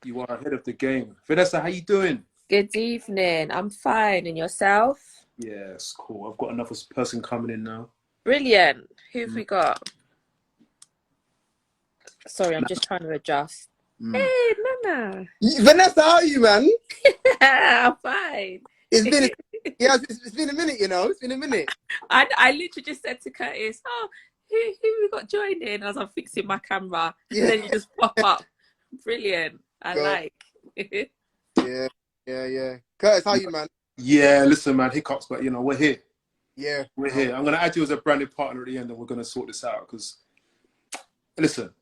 You are ahead of the game. Vanessa, how you doing? Good evening. I'm fine. And yourself? Yes, cool. I've got another person coming in now. Brilliant. Who've Mm. we got? Sorry, I'm just trying to adjust. Mm. Hey, Nana. Vanessa, how are you, man? I'm fine. It's been, yeah, it's been a minute, you know. It's been a minute. I literally just said to Curtis, oh, who we got joining as I'm fixing my camera. Yeah. And then you just pop up. Brilliant. I God. like. Yeah. Curtis, how are you, man? Yeah, listen, man, hiccups, but we're here. Yeah. We're here. I'm going to add you as a branded partner at the end and we're going to sort this out because, listen,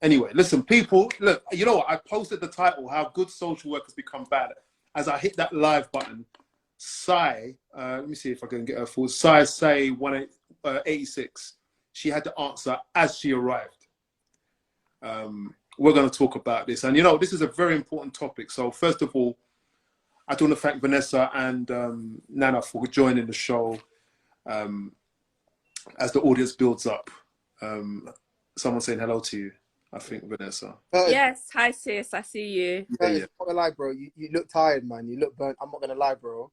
people, look, you know what? I posted the title, How Good Social Workers Become Bad. As I hit that live button, Sai, let me see if I can get her full. Sai say 186. She had the answer as she arrived. We're going to talk about this. And, this is a very important topic. So first of all, I do want to thank Vanessa and Nana for joining the show as the audience builds up. Someone saying hello to you, I think, Vanessa. Yes. Hi, sis. I see you. Curtis, I'm not gonna lie, bro. You look tired, man. You look burnt. I'm not gonna lie, bro.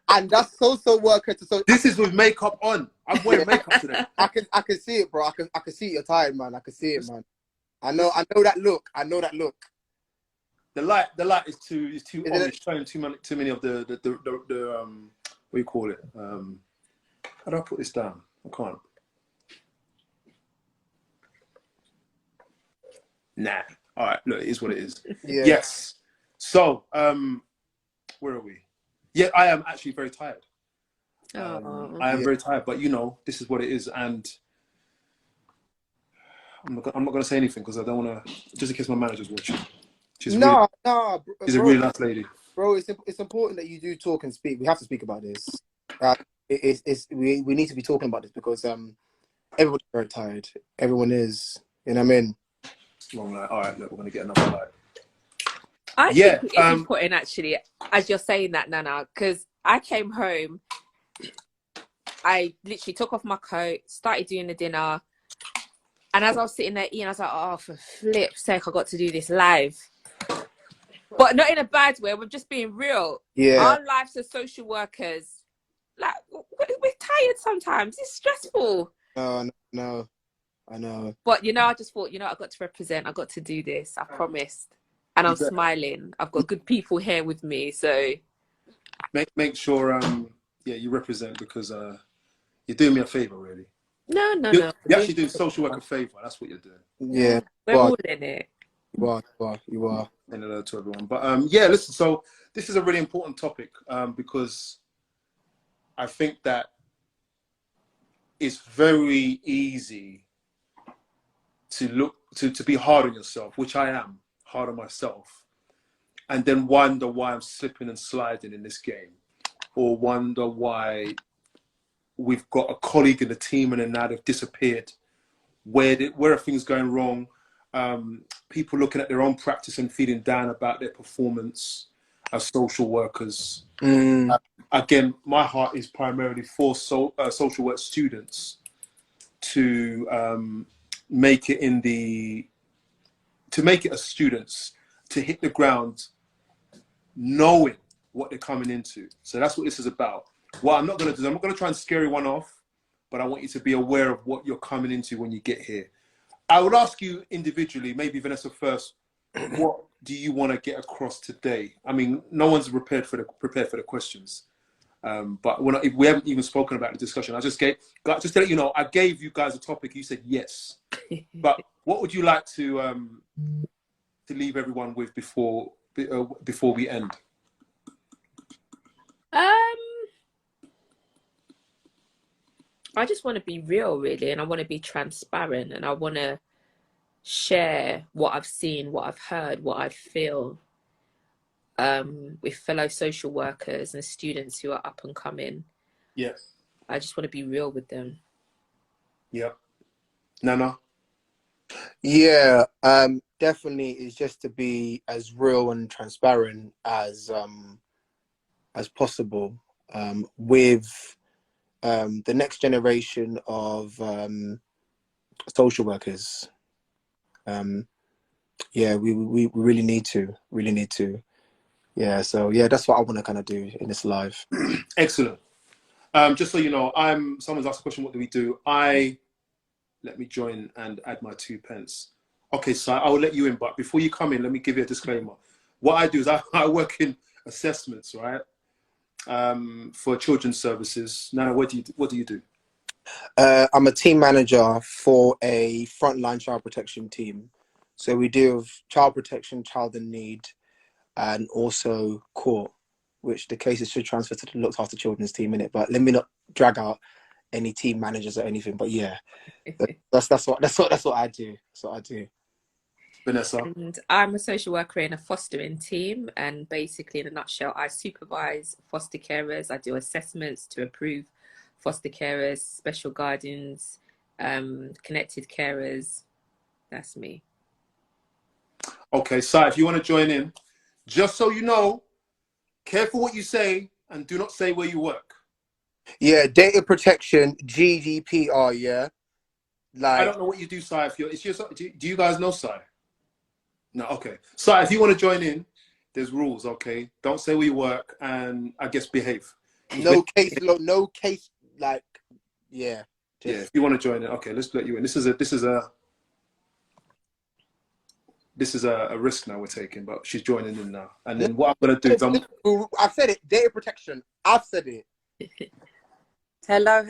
And that's social worker to so. This is with makeup on. I'm wearing makeup today. I can see it, bro. I can see you're tired, man. I can see it, man. I know that look. I know that look. The light is too Is on. it- It's showing too many of the what do you call it? How do I put this down? I can't. Nah. All right. Look, it is what it is. Yeah. Yes. So, where are we? Yeah, I am actually very tired. I am very tired, but this is what it is, and I'm not going to say anything because I don't want to. Just in case my manager's watching. She's No, she's a bro. really nice lady. Bro, it's important that you do talk and speak. We have to speak about this. We need to be talking about this because everybody's very tired. Everyone is. You know what I mean? Long light. All right, look, we're going to get another light. I think it is important, actually, as you're saying that, Nana, because I came home, I literally took off my coat, started doing the dinner, and as I was sitting there eating, I was like, oh, for flip's sake, I got to do this live. But not in a bad way, we're just being real. Yeah. Our lives as social workers, like, we're tired sometimes. It's stressful. No. I know. But, I just thought, I got to represent. I got to do this. I promised. And I'm smiling. I've got good people here with me, so... Make sure, you represent because you're doing me a favour, really. No. You're actually doing social work a favour. That's what you're doing. Yeah. We're all in it. You are. And hello to everyone. But listen, so this is a really important topic because I think that it's very easy to be hard on yourself, which I am hard on myself, and then wonder why I'm slipping and sliding in this game, or wonder why we've got a colleague in the team and then now they've disappeared. Where are things going wrong? People looking at their own practice and feeling down about their performance as social workers. Again, my heart is primarily for social work students to make it as students, to hit the ground knowing what they're coming into. So that's what this is about. What I'm not going to do is I'm not going to try and scare everyone off, but I want you to be aware of what you're coming into when you get here. I would ask you individually, maybe Vanessa first, what do you want to get across today? I mean, no one's prepared for the questions, but we haven't even spoken about the discussion. Just to let you know, I gave you guys a topic. You said yes, but what would you like to leave everyone with before we end? I just want to be real, really, and I want to be transparent, and I want to share what I've seen, what I've heard, what I feel with fellow social workers and students who are up and coming. Yes. I just want to be real with them. Yep. Nana? Yeah, definitely is just to be as real and transparent as possible with the next generation of social workers. Yeah, we really need to. Really need to. Yeah, so yeah, that's what I want to kind of do in this live. Excellent. Just so you know, someone's asked a question, what do we do? Let me join and add my 2 pence. Okay, so I will let you in, but before you come in, let me give you a disclaimer. What I do is I work in assessments, right? For children's services. Nana, what do you do? I'm a team manager for a frontline child protection team. So we deal with child protection, child in need, and also court, which the cases should transfer to the looked after children's team in it. But let me not drag out any team managers or anything. But yeah, that's what I do. That's what I do. Vanessa. And I'm a social worker in a fostering team, and basically, in a nutshell, I supervise foster carers. I do assessments to approve foster carers, special guardians, connected carers. That's me. Okay, so if you want to join in, just so you know, careful what you say and do not say where you work. Yeah, data protection, GDPR. Yeah, I don't know what you do, Si. Do you guys know Si? No, okay. Si, if you want to join in, there's rules, okay? Don't say where you work, and I guess behave. No case, like, yeah. Yeah, if you want to join in, okay, let's let you in. This is a risk now we're taking, but she's joining in now. And then what I'm gonna do is I've said it, data protection. I've said it. Hello.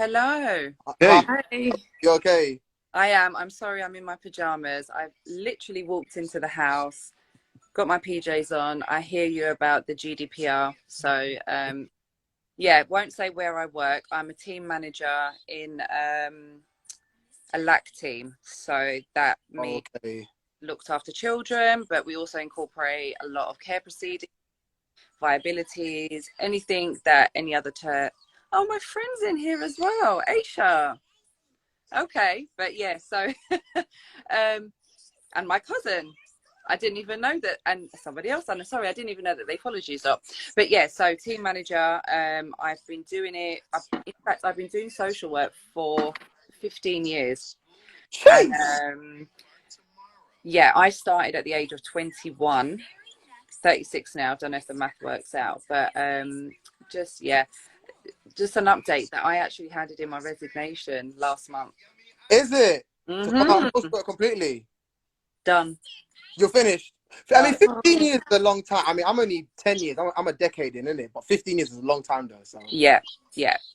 Hey. Hi. You okay? I am. I'm sorry, I'm in my pajamas. I've literally walked into the house, got my PJs on. I hear you about the GDPR. So, yeah, won't say where I work. I'm a team manager in a LAC team. So that means looked after children, but we also incorporate a lot of care proceedings, viabilities, anything that any other Oh, my friend's in here as well, Aisha. Okay, but yeah, so and my cousin, I didn't even know that, and somebody else, I'm sorry, I didn't even know that they followed you. So but yeah, so team manager, I've been doing it, in fact I've been doing social work for 15 years. And, yeah, I started at the age of 21, 36 now. I don't know if the math works out, but just an update that I actually handed in my resignation last month. Is it? Mm-hmm. Completely Done. You're finished. I mean, 15 years is a long time. I mean, I'm only 10 years. I'm a decade in, isn't it? But 15 years is a long time, though. So yeah,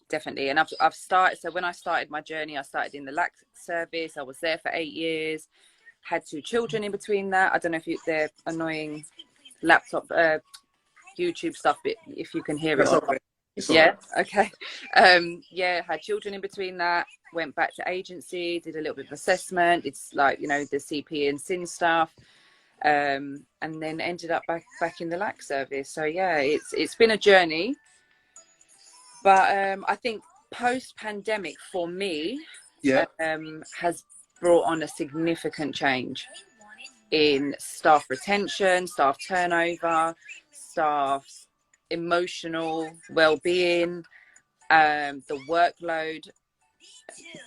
definitely. And I've started. So when I started my journey, I started in the LAC service. I was there for 8 years. Had 2 children in between that. I don't know if they're annoying laptop, YouTube stuff. If you can hear it. Okay. Yeah. Okay. Yeah. Had children in between that. Went back to agency. Did a little bit of assessment. It's like, you know, the CP and SIN stuff. And then ended up back in the LAC service. So yeah, it's been a journey. But I think post-pandemic for me, has brought on a significant change in staff retention, staff turnover, staff's emotional well-being, the workload.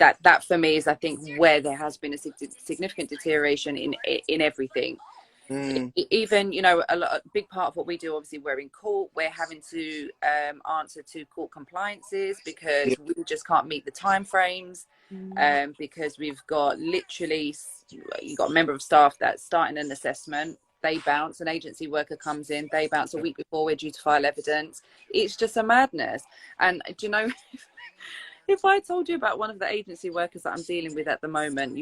That for me is, I think, where there has been a significant deterioration in everything. Even, you know, a big part of what we do, obviously we're in court, we're having to answer to court compliances because we just can't meet the time frames, because we've got literally, you've got a member of staff that's starting an assessment, they bounce, an agency worker comes in, they bounce a week before we're due to file evidence. It's just a madness. And do you know, if I told you about one of the agency workers that I'm dealing with at the moment,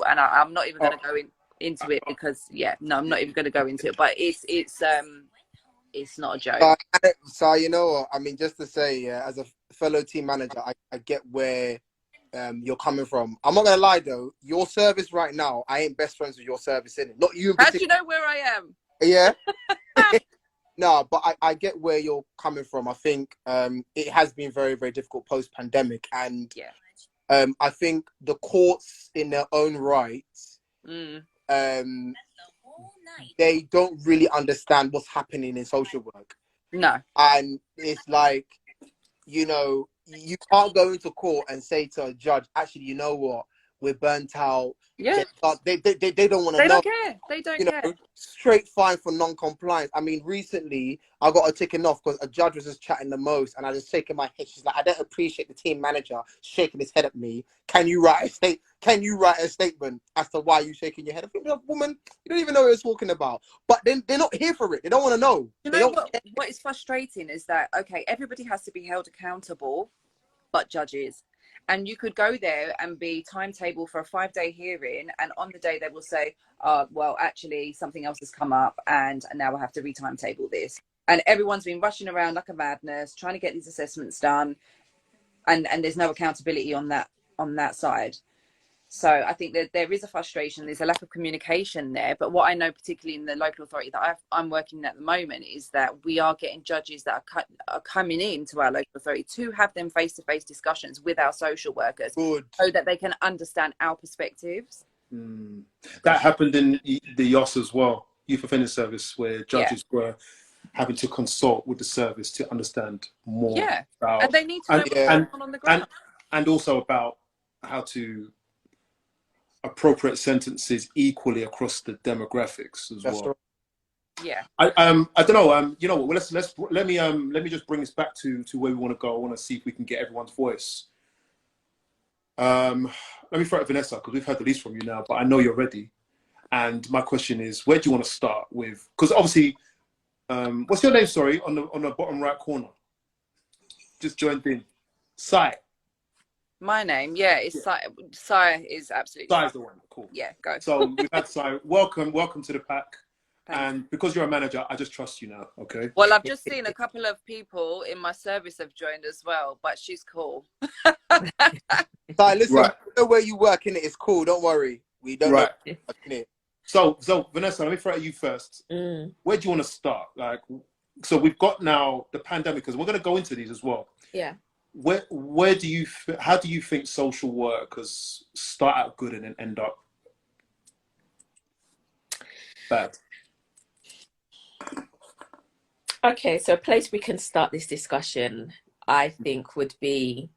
I'm not even going to go into it because I'm not even going to go into it, but it's not a joke. So you know what I mean, just to say, as a fellow team manager, I get where you're coming from. I'm not gonna lie though, your service right now, I ain't best friends with your service, in it, not you in particular. How do you know where I am? Yeah. No, but I get where you're coming from. I think it has been very, very difficult post-pandemic, and I think the courts in their own right, they don't really understand what's happening in social work. No. And it's like, you know, you can't go into court and say to a judge, actually, you know what, we're burnt out. Yeah. They don't want to They know. don't care. They don't You know, care. straight fine for non-compliance. I mean, recently I got a ticking off because a judge was just chatting the most, and I was shaking my head. She's like, "I don't appreciate the team manager shaking his head at me. Can you write a statement as to why you shaking your head?" I think, woman, you don't even know what you're talking about. But then they're not here for it. They don't want to know. You They know don't. what is frustrating is that, okay, everybody has to be held accountable, but judges. And you could go there and be timetable for a 5-day hearing, and on the day they will say, well, actually something else has come up and now I have to re-timetable this. And everyone's been rushing around like a madness trying to get these assessments done, and there's no accountability on that side. So I think that there is a frustration, there's a lack of communication there. But what I know, particularly in the local authority that I'm working in at the moment, is that we are getting judges that are coming into our local authority to have them face-to-face discussions with our social workers. Good. So that they can understand our perspectives. That happened in the YOS as well, Youth Offender Service, where judges were having to consult with the service to understand more. Yeah, about, and they need to know what's going on the ground. And also about how to appropriate sentences equally across the demographics as well. Right. Yeah. I don't know. You know what? Let me just bring us back to where we want to go. I want to see if we can get everyone's voice. Let me throw it to Vanessa, because we've heard the least from you now, but I know you're ready. And my question is, where do you want to start with? Because obviously, what's your name? Sorry, on the bottom right corner. Just joined in. Sai. My name, is Sai is absolutely. Sai's the one. Cool. Yeah, go. So we've had Sai. Welcome to the pack. Thanks. And because you're a manager, I just trust you now. Okay. Well, I've just seen a couple of people in my service have joined as well, but she's cool. Sai, listen, Right. we know where you work in it. It's cool. Don't worry. We don't know where you work in it. So Vanessa, let me throw it at you first. Where do you want to start? Like, so we've got now the pandemic, because we're going to go into these as well. Yeah. How do you think social workers start out good and then end up bad? Okay, so a place we can start this discussion, I think, would be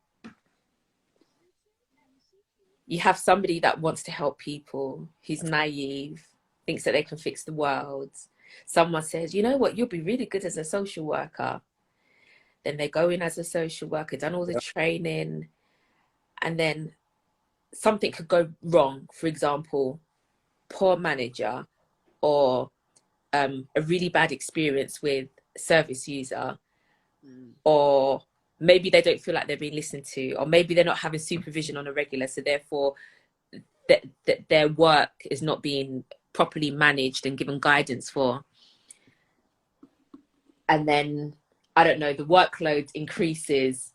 you have somebody that wants to help people, who's naive, thinks that they can fix the world. Someone says, you know what, you'll be really good as a social worker. Then they go in as a social worker, done all the training, and then something could go wrong. For example, poor manager, or a really bad experience with service user, or maybe they don't feel like they're being listened to, or maybe they're not having supervision on a regular, so therefore their work is not being properly managed and given guidance for. And then, I don't know, the workload increases,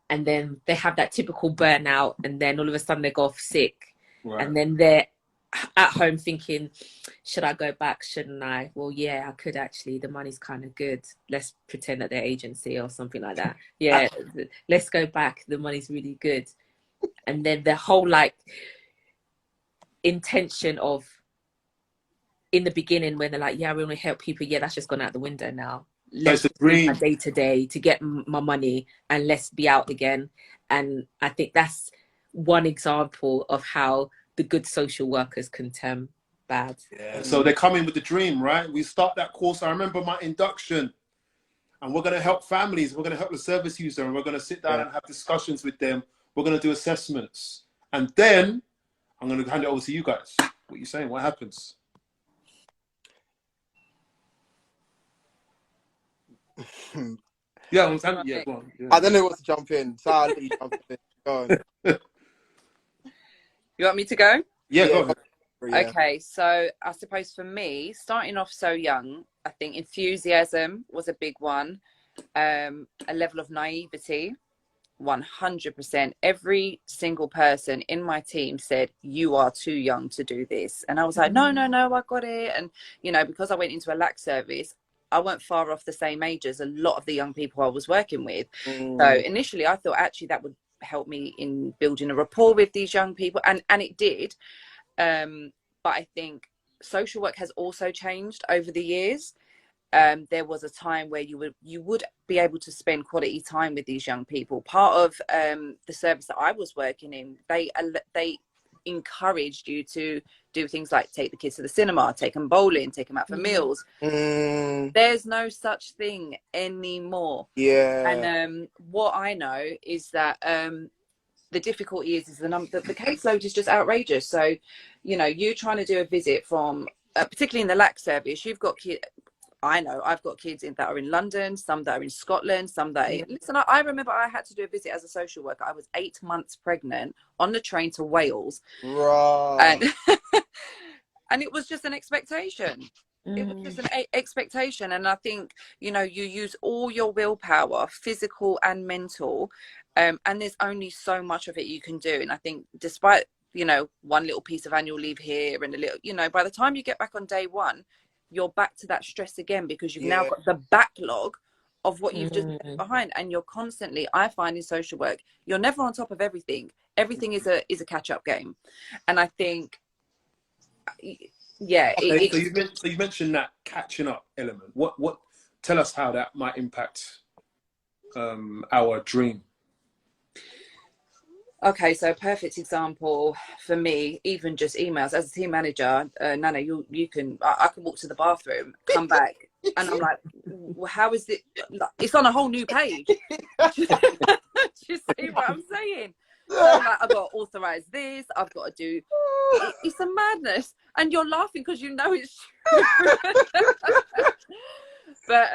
and then they have that typical burnout, and then all of a sudden they go off sick. Right. And then they're at home thinking, should I go back? Shouldn't I? Well, yeah, I could actually. The money's kind of good. Let's pretend that they're agency or something like that. Yeah, let's go back. The money's really good. And then the whole intention of in the beginning when they're like, yeah, we want to help people. Yeah, that's just gone out the window now. Let's do my day to day to get my money, and let's be out again. And I think that's one example of how the good social workers can turn bad. Yeah. So they come in with the dream, right? We start that course. I remember my induction, and we're going to help families. We're going to help the service user, and we're going to sit down and have discussions with them. We're going to do assessments, and then I'm going to hand it over to you guys. What are you saying? What happens? Yeah, go on. Yeah. I don't know what to jump in. So I'll let you jump in. Go on. You want me to go? Yeah, go ahead. Yeah. Okay, so I suppose for me, starting off so young, I think enthusiasm was a big one. A level of naivety, 100%. Every single person in my team said, you are too young to do this. And I was like, no, I got it. And, you know, because I went into a LAC service, I weren't far off the same age as a lot of the young people I was working with. So initially I thought actually that would help me in building a rapport with these young people, and it did. But I think social work has also changed over the years. There was a time where you would be able to spend quality time with these young people. Part of the service that I was working in, they encouraged you to do things like take the kids to the cinema, take them bowling, take them out for meals. There's no such thing anymore. And what I know is that the difficulty is the caseload is just outrageous. So, you know, you trying to do a visit from, particularly in the LAC service, you've got kids. I know I've got kids that are in London, some that are in Scotland, some that are... Listen, I remember I had to do a visit as a social worker. I was 8 months pregnant on the train to Wales. And, and it was just an expectation. It was just an expectation. And I think, you know, you use all your willpower, physical and mental, and there's only so much of it you can do. And I think despite, you know, one little piece of annual leave here and a little, you know, by the time you get back on day one, you're back to that stress again, because you've now got the backlog of what you've just left behind. And you're constantly, I find in social work, you're never on top of everything. Everything is a catch-up game. And I think, yeah. Okay, so you mentioned that catching up element. What tell us how that might impact our dream. Okay, so a perfect example for me, even just emails. As a team manager, Nana, you can, I can walk to the bathroom, come back, and I'm like, well, how is it? It's on a whole new page. Do you see what I'm saying? So like, I've got to authorize this. I've got to do. It's a madness, and you're laughing because you know it's true. But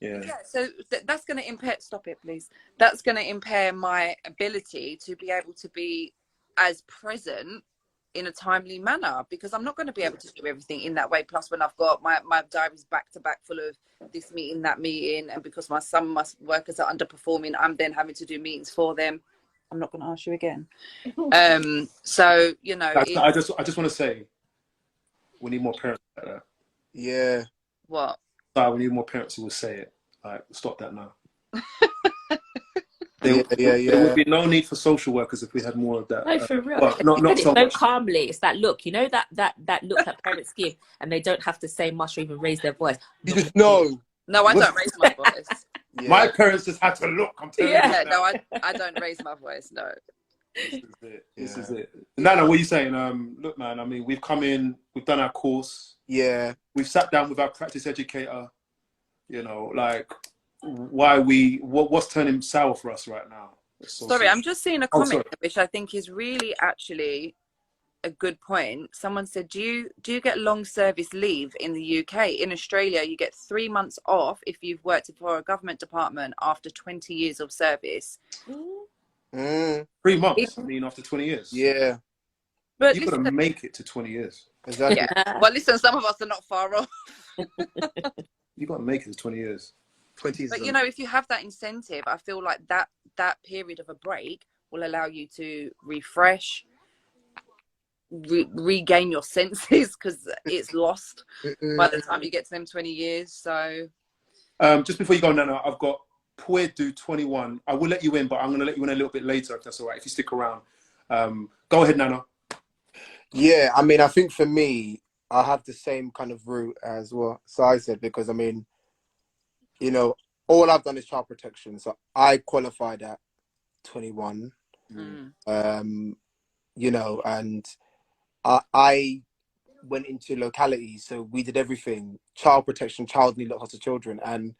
yeah, so that's going to impair, stop it please, that's going to impair my ability to be able to be as present in a timely manner, because I'm not going to be able to do everything in that way. Plus when I've got my diaries back to back full of this meeting, that meeting, and because some workers are underperforming, I'm then having to do meetings for them. I'm not going to ask you again. So, you know, I just want to say, we need more parents like that. Yeah. What? We need more parents who will say it. Like, stop that now. There would be no need for social workers if we had more of that. No, for real. Well, not so much. Calmly. It's that look, you know, that look that parents give, and they don't have to say much or even raise their voice. You just know. No, I don't raise my voice. Yeah. My parents just had to look. I'm telling you. Yeah, no, I don't raise my voice. No. This is it. Nana, what are you saying? Look, man. I mean, we've come in. We've done our course. Yeah. We've sat down with our practice educator. You know, like, what's turning sour for us right now? Sorry, I'm just seeing a comment which I think is really actually a good point. Someone said, do you get long service leave in the UK? In Australia, you get 3 months off if you've worked for a government department after 20 years of service. 3 months, I mean, after 20 years. Yeah. But you've got to make it to 20 years. Exactly. Yeah. Well, listen, some of us are not far off. You've got to make it to 20 years. 20 years. But, you know, if you have that incentive, I feel like that period of a break will allow you to refresh, regain your senses, because it's lost by the time you get to them 20 years. So just before you go, Nana, I've got Puedu 21. I will let you in, but I'm going to let you in a little bit later, if that's all right, if you stick around. Go ahead, Nana. Yeah, I mean, I think for me, I have the same kind of route as what Sai said, because I mean, you know, all I've done is child protection. So I qualified at 21, you know, and I went into localities. So we did everything: child protection, child need, lots of children. And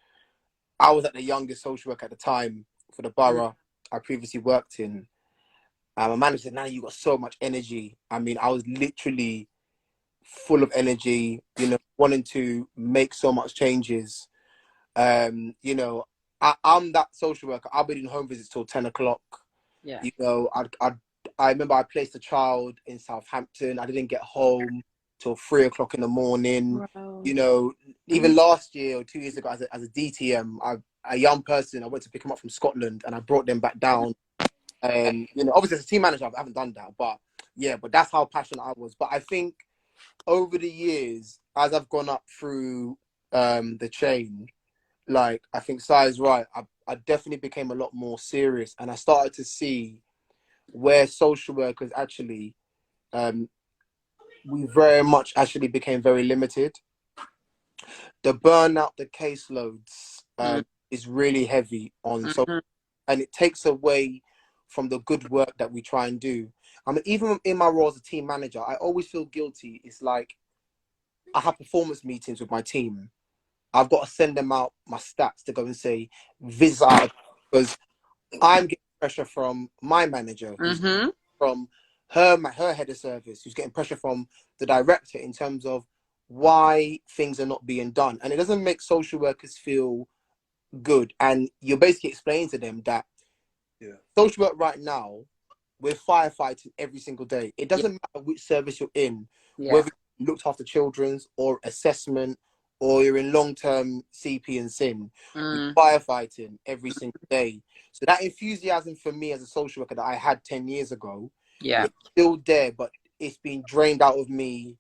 I was at the youngest social work at the time for the borough I previously worked in. My manager said, "Now you got so much energy." I mean, I was literally full of energy, you know, wanting to make so much changes. You know, I'm that social worker. I'll be doing home visits till 10 o'clock. Yeah. You know, I remember I placed a child in Southampton. I didn't get home till 3 o'clock in the morning. Wow. You know, even last year or 2 years ago, as a DTM, a young person, I went to pick him up from Scotland and I brought them back down. And, you know, obviously as a team manager, I haven't done that, but yeah, but that's how passionate I was. But I think over the years, as I've gone up through the chain, like, I think Sai's right, I definitely became a lot more serious, and I started to see where social workers actually, we very much actually became very limited. The burnout, the caseloads is really heavy on social, and it takes away from the good work that we try and do. I mean, even in my role as a team manager, I always feel guilty. It's like I have performance meetings with my team. I've got to send them out my stats to go and say, visit out, because I'm getting pressure from my manager, who's from her head of service, who's getting pressure from the director in terms of why things are not being done. And it doesn't make social workers feel good. And you're basically explaining to them that social work right now, we're firefighting every single day. It doesn't matter which service you're in, whether you looked after children's or assessment, or you're in long-term CP and SIN, you're firefighting every single day. So that enthusiasm for me as a social worker that I had 10 years ago, it's still there, but it's been drained out of me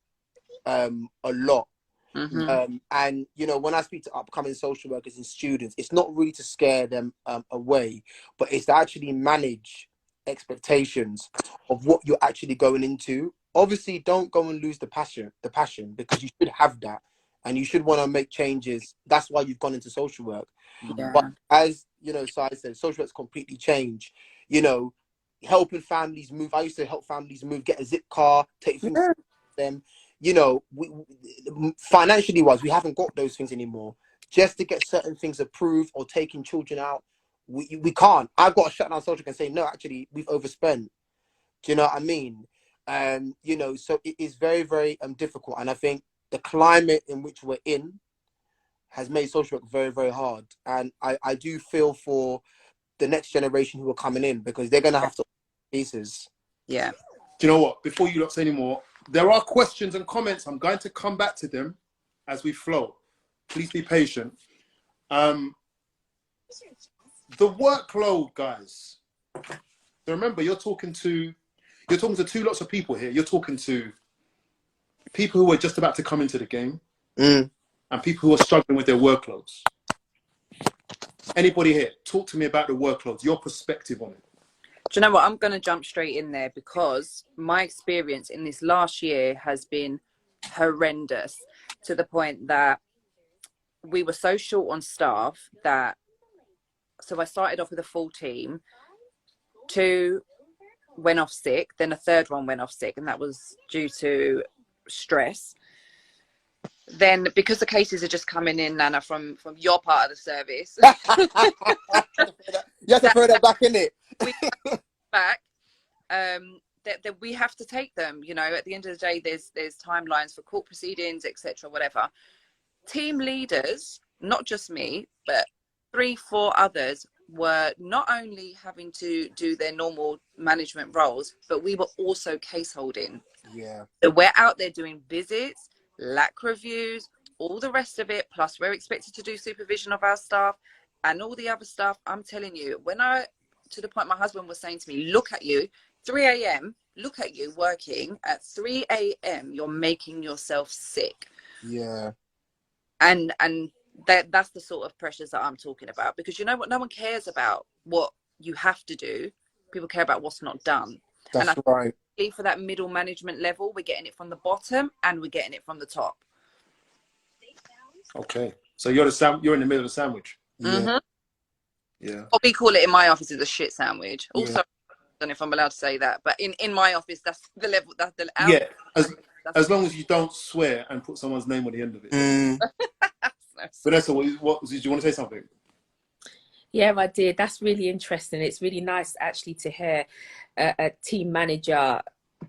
a lot. And, you know, when I speak to upcoming social workers and students, it's not really to scare them away, but it's to actually manage expectations of what you're actually going into. Obviously, don't go and lose the passion, because you should have that. And you should want to make changes. That's why you've gone into social work. But as, you know, Sai said, social work's completely changed. You know, helping families move. I used to help families move, get a zip car, take things to them. You know, financially wise, we haven't got those things anymore. Just to get certain things approved or taking children out, we can't. I've got to shut down social work and say, no, actually, we've overspent. Do you know what I mean? You know, so it is very, very difficult. And I think the climate in which we're in has made social work very, very hard. And I do feel for the next generation who are coming in, because they're going to have to pieces. Yeah. Do you know what? Before you lot say any more, there are questions and comments. I'm going to come back to them as we flow. Please be patient. The workload, guys. So remember, you're talking to two lots of people here. You're talking to people who are just about to come into the game and people who are struggling with their workloads. Anybody here, talk to me about the workloads, your perspective on it. Do you know what? I'm going to jump straight in there, because my experience in this last year has been horrendous, to the point that we were so short on staff that, so I started off with a full team, 2 went off sick, then a third one went off sick, and that was due to stress. Then, because the cases are just coming in, Nana, from your part of the service, you have to throw that back in it. we back. That we have to take them. You know, at the end of the day, there's timelines for court proceedings, etc., whatever. Team leaders, not just me, but 3-4 others, were not only having to do their normal management roles, but we were also case holding. Yeah. So we're out there doing visits, LAC reviews, all the rest of it. Plus, we're expected to do supervision of our staff and all the other stuff. I'm telling you, to the point my husband was saying to me, look at you, 3 a.m., look at you working at 3 a.m. You're making yourself sick. Yeah. And that's the sort of pressures that I'm talking about, because you know what, no one cares about what you have to do. People care about what's not done. That's right. For that middle management level, we're getting it from the bottom and we're getting it from the top. Okay, so you're in the middle of the sandwich. Yeah. Yeah. What we call it in my office is a shit sandwich. Yeah. Also, I don't know if I'm allowed to say that, but in my office, that's the level. That's the as long as you don't swear and put someone's name on the end of it. Vanessa, what did you want to say something? Yeah, I did. That's really interesting. It's really nice actually to hear a team manager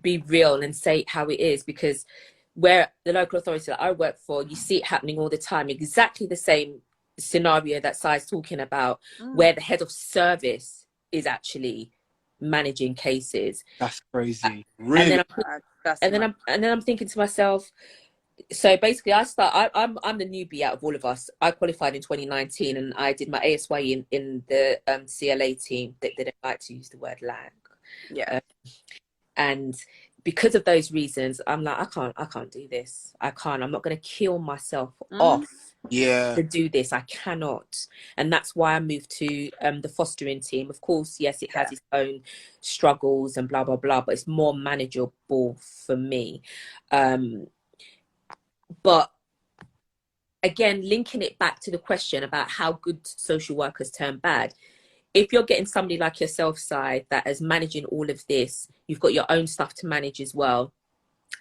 be real and say how it is, because where the local authority that I work for, you see it happening all the time. Exactly the same scenario that Sai's talking about, where the head of service is actually managing cases. That's crazy. Really? And then I'm thinking to myself, so basically I'm the newbie out of all of us. I qualified in 2019 and I did my ASY in the CLA team. They didn't like to use the word LAG. Yeah. And because of those reasons, I'm like, I can't do this. I'm not going to kill myself off to do this. I cannot. And that's why I moved to the fostering team. Of course, yes, it has its own struggles and blah, blah, blah, but it's more manageable for me. But again, linking it back to the question about how good social workers turn bad, if you're getting somebody like yourself, Si, that is managing all of this, you've got your own stuff to manage as well.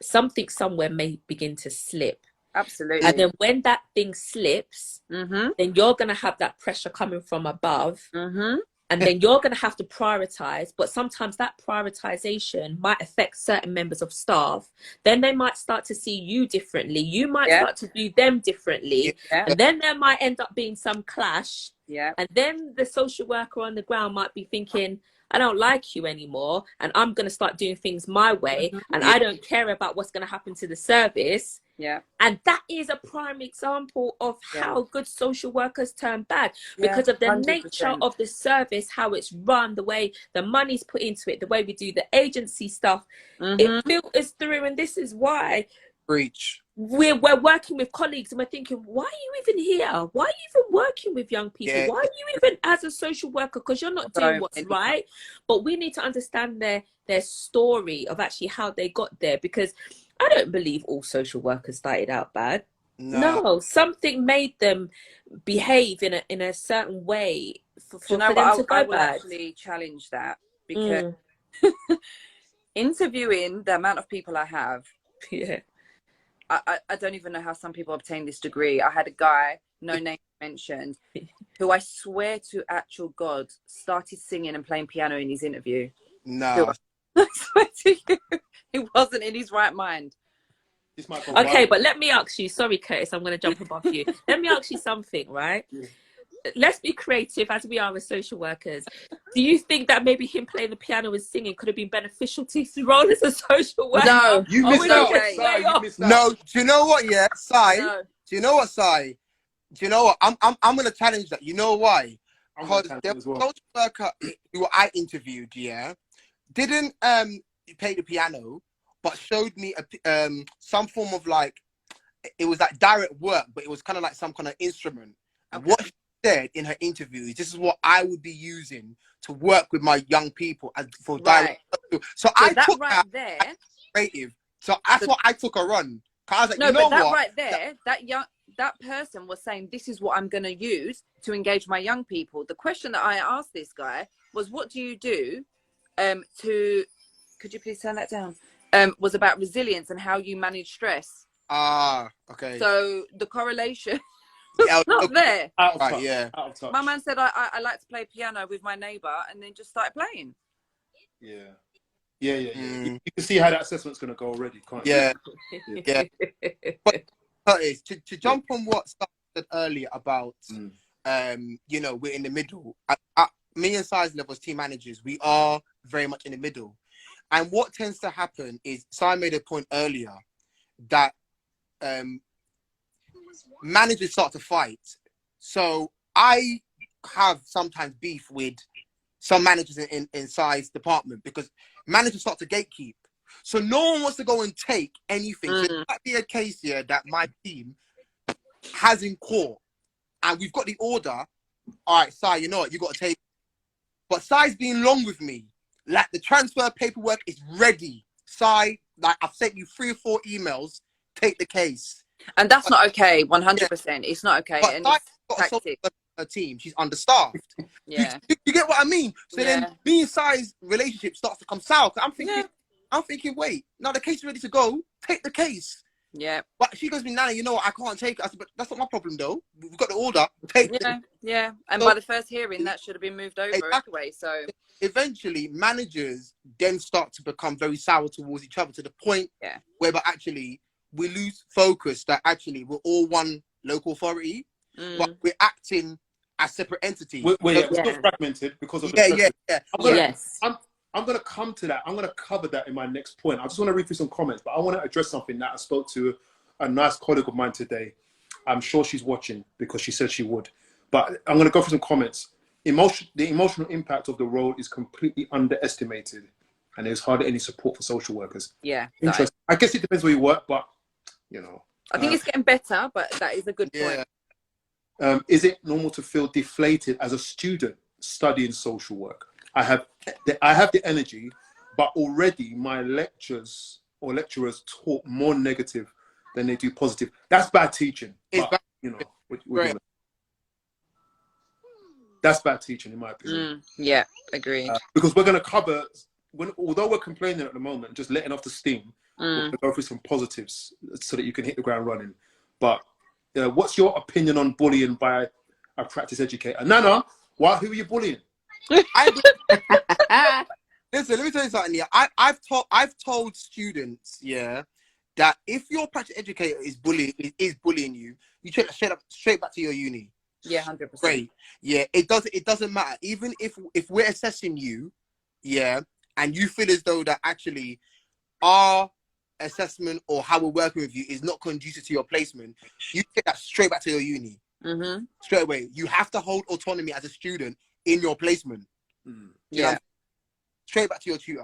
Something somewhere may begin to slip. Absolutely. And then when that thing slips, Mm-hmm. then you're going to have that pressure coming from above. Mm-hmm. And then you're going to have to prioritize. But sometimes that prioritization might affect certain members of staff. Then they might start to see you differently. You might start to do them differently. Yeah. And then there might end up being some clash. Yeah. And then the social worker on the ground might be thinking, I don't like you anymore, and I'm going to start doing things my way, and I don't care about what's going to happen to the service. Yeah. And that is a prime example of how good social workers turn bad, because of the 100%. nature of the service, how it's run, the way the money's put into it, the way we do the agency stuff. It filters through, and this is why Breach. we're working with colleagues and we're thinking, why are you even here? Why are you even working with young people? Yeah. Why are you even as a social worker? Because you're not doing what's right. But we need to understand their story of actually how they got there, because I don't believe all social workers started out bad. No, something made them behave in a certain way for them to go I will bad. actually challenge that, because interviewing the amount of people I have, I don't even know how some people obtain this degree. I had a guy, no name mentioned, who I swear to actual God started singing and playing piano in his interview. No. I swear to you, he wasn't in his right mind. Okay, but let me ask you, sorry, Curtis, I'm going to jump above you. Let me ask you something, right? Let's be creative as we are as social workers. Do you think that maybe him playing the piano and singing could have been beneficial to his role as a social worker? No, you missed out. No, do you know what? Yeah, Si. No. Do you know what, Si? Do you know what? I'm gonna challenge that. You know why? Because there was a social worker who I interviewed, didn't play the piano, but showed me some form of, like, it was like direct work, but it was kind of like some kind of instrument. And what she said in her interview is, this is what I would be using to work with my young people as for direct work. So I that took right that there creative. So that's what I took a run. I was like, no, you know but that what? right there, that person was saying, this is what I'm going to use to engage my young people. The question that I asked this guy was, what do you do to, could you please turn that down? Was about resilience and how you manage stress. Okay. So the correlation was not there. Out of touch. My man said, I like to play piano with my neighbour, and then just started playing. Yeah. You can see how that assessment's going to go already, can't you? Yeah. But Curtis, to jump on what Star said earlier about, you know, we're in the middle. Me and Size Levels team managers, we are very much in the middle. And what tends to happen is, Si made a point earlier that managers start to fight. So I have sometimes beef with some managers in Si's department, because managers start to gatekeep. So no one wants to go and take anything. So it might be a case here that my team has in court, and we've got the order. All right, Si, you know what? You got to take. But Si's being long with me. Like, the transfer paperwork is ready. Si, like, I've sent you 3 or 4 emails. Take the case. And that's not okay. 100%. It's not okay. But and Si's it's got a team. She's understaffed. Yeah. You get what I mean? So then me and Si's relationship starts to come south. I'm thinking, wait, now the case is ready to go. Take the case. Yeah. But she goes to me, Nana, you know what? I can't take it. I said, but that's not my problem, though. We've got the order. Take it. Yeah. And So, by the first hearing, that should have been moved over anyway. So eventually, managers then start to become very sour towards each other, to the point where actually we lose focus that actually we're all one local authority, but we're acting as separate entities. We're still fragmented because of the I'm going to come to that. I'm going to cover that in my next point. I just want to read through some comments, but I want to address something that I spoke to a nice colleague of mine today. I'm sure she's watching because she said she would. But I'm going to go through some comments. The emotional impact of the role is completely underestimated, and there's hardly any support for social workers. Yeah. Interesting. I guess it depends where you work, but, you know. I think it's getting better, but that is a good point. Is it normal to feel deflated as a student studying social work? I have the energy, but already my lecturers talk more negative than they do positive. That's bad teaching. But, you know, That's bad teaching, in my opinion. Yeah, agreed. Because we're going to cover, although we're complaining at the moment, just letting off the steam, we're going to go through some positives so that you can hit the ground running. But what's your opinion on bullying by a practice educator? Nana, who are you bullying? Listen, let me tell you something. Yeah, I've told students, that if your practice educator is bullying you, you take that straight back to your uni. Yeah, 100%. Great. Yeah, it doesn't matter. Even if we're assessing you, and you feel as though that actually our assessment or how we're working with you is not conducive to your placement, you take that straight back to your uni. Straight away. You have to hold autonomy as a student in your placement. Yeah. Straight back to your tutor.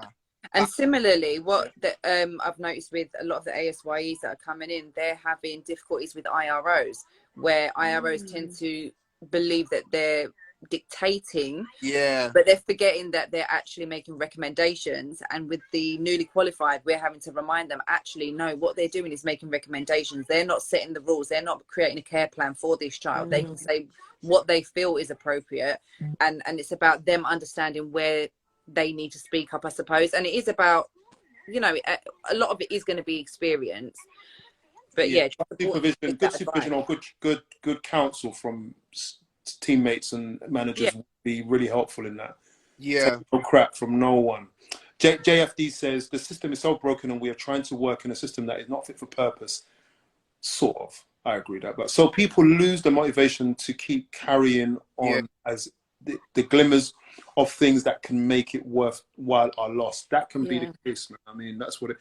And similarly, what I've noticed with a lot of the ASYEs that are coming in, they're having difficulties with IROs, where IROs tend to believe that they're dictating, but they're forgetting that they're actually making recommendations. And with the newly qualified, we're having to remind them, actually, no, what they're doing is making recommendations. They're not setting the rules. They're not creating a care plan for this child. They can say what they feel is appropriate, and it's about them understanding where they need to speak up, I suppose. And it is about, you know, a lot of it is going to be experience, but good supervision or good counsel from teammates and managers would be really helpful in that. No crap from no one. JFD says the system is so broken and we are trying to work in a system that is not fit for purpose. Sort of, I agree that, but so people lose the motivation to keep carrying on as the glimmers of things that can make it worthwhile are lost. That can be the case, man. I mean, that's what it.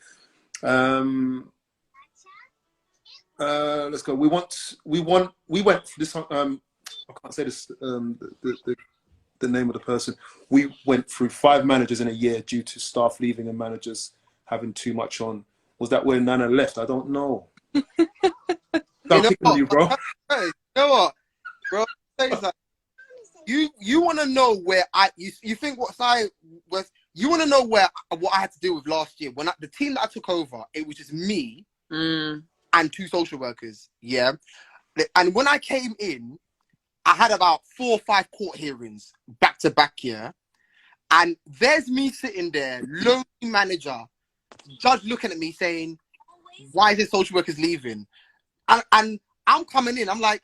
Let's go. We went this. I can't say this. The name of the person. We went through 5 managers in a year due to staff leaving and managers having too much on. Was that where Nana left? I don't know. I'm picking on you, bro. Hey, you know what, bro? You want to know where you think what I was. You want to know what I had to deal with last year when the team that I took over, it was just me and 2 social workers. Yeah, and when I came in, I had about 4 or 5 court hearings back to back. Yeah, and there's me sitting there, lonely manager, judge looking at me saying, "Why is this social workers leaving?" And I'm coming in. I'm like,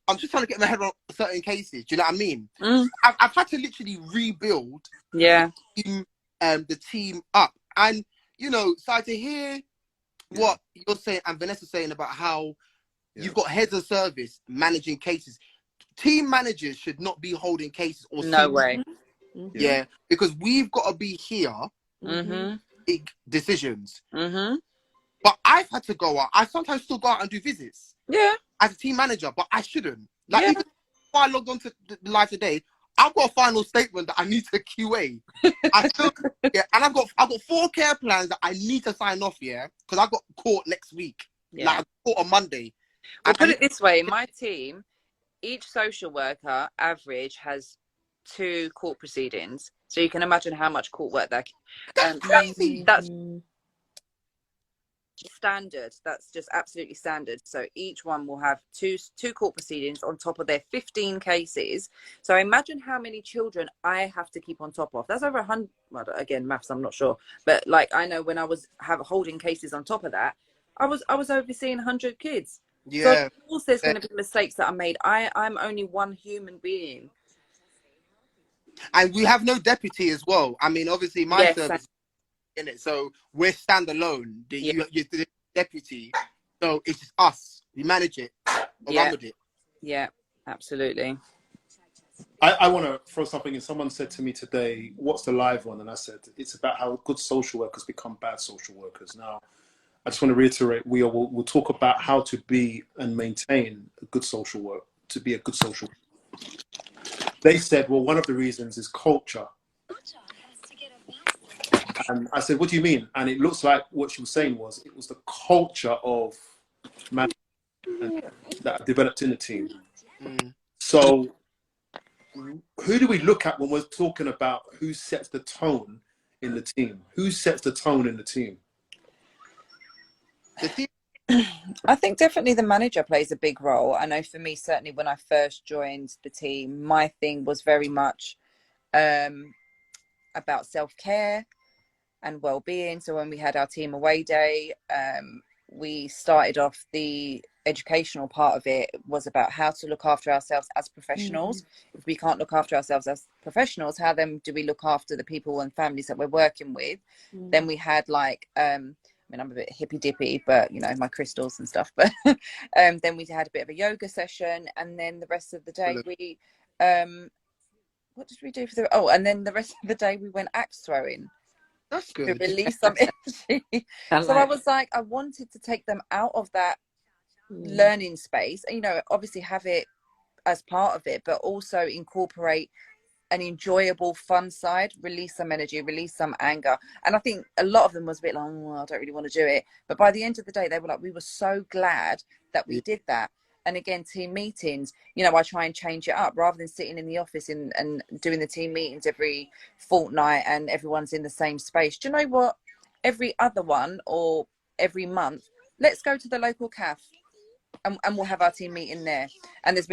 I'm just trying to get my head around certain cases. Do you know what I mean? I've had to literally rebuild the team up. And, you know, so to hear what you're saying and Vanessa's saying about how you've got heads of service managing cases. Team managers should not be holding cases. Or no way. Yeah, because we've got to be here, big decisions. But I've had to go out. I sometimes still go out and do visits. Yeah. As a team manager, but I shouldn't. Like, even if I logged on to the live today, I've got a final statement that I need to QA. And I've got 4 care plans that I need to sign off, because I've got court next week. Like, I've got court on Monday. Well, put it this way, in my team, each social worker average has 2 court proceedings. So you can imagine how much court work that's crazy. That's standard. That's just absolutely standard. So each one will have two court proceedings on top of their 15 cases. So imagine how many children I have to keep on top of. That's over 100. Well, again, maths, I'm not sure, but like I know when I was holding cases on top of that, I was overseeing 100 kids. So of course there's going to be mistakes that are made. I'm only one human being, and we have no deputy as well. I mean, obviously my service in it, so we're standalone. You're the deputy, so it's just us. We manage it, run with it. Yeah, absolutely. I want to throw something in. Someone said to me today, "What's the live one?" And I said, "It's about how good social workers become bad social workers." Now, I just want to reiterate: we'll talk about how to be and maintain a good social work. To be a good social worker. They said, "Well, one of the reasons is culture." And I said, "What do you mean?" And it looks like what she was saying was it was the culture of management that developed in the team. So who do we look at when we're talking about who sets the tone in the team? Who sets the tone in the team? I think definitely the manager plays a big role. I know for me, certainly when I first joined the team, my thing was very much about self-care and well-being. So when we had our team away day, we started off the educational part of it was about how to look after ourselves as professionals. If we can't look after ourselves as professionals, how then do we look after the people and families that we're working with? Then we had like I mean, I'm a bit hippy dippy, but you know, my crystals and stuff. But then we had a bit of a yoga session, and then the rest of the day we what did we do for the and then the rest of the day we went axe throwing. That's good. To release some energy. So I was like, I wanted to take them out of that learning space, and you know, obviously have it as part of it, but also incorporate an enjoyable, fun side, release some energy, release some anger. And I think a lot of them was a bit like, oh, I don't really want to do it. But by the end of the day, they were like, we were so glad that we did that. And again, team meetings, you know, I try and change it up rather than sitting in the office and doing the team meetings every fortnight and everyone's in the same space. Do you know what? Every other one or every month, let's go to the local cafe. And we'll have our team meeting there. And there's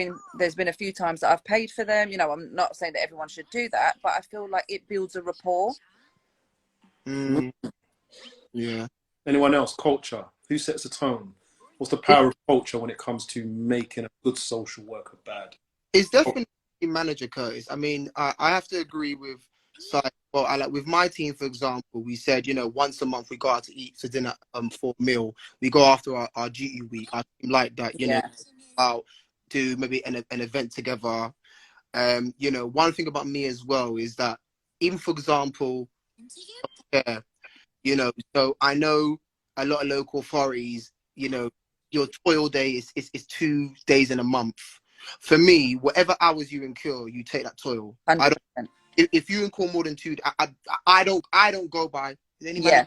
been a few times that I've paid for them. You know, I'm not saying that everyone should do that, but I feel like it builds a rapport. Yeah. Anyone else? Culture. Who sets the tone? What's the power of culture when it comes to making a good social worker bad? It's definitely manager, Curtis. I mean, I have to agree with Si. Well, I like with my team, for example, we said, you know, once a month we go out to eat for dinner for a meal. We go after our duty week. I like that, you know, out do maybe an event together. You know, one thing about me as well is that even for example, yeah, you know, so I know a lot of local authorities, you know, your toil day is 2 days in a month. For me, whatever hours you incur, you take that toil. 100%. I don't. If you incur more than 2, I don't go by. Anybody? Yeah.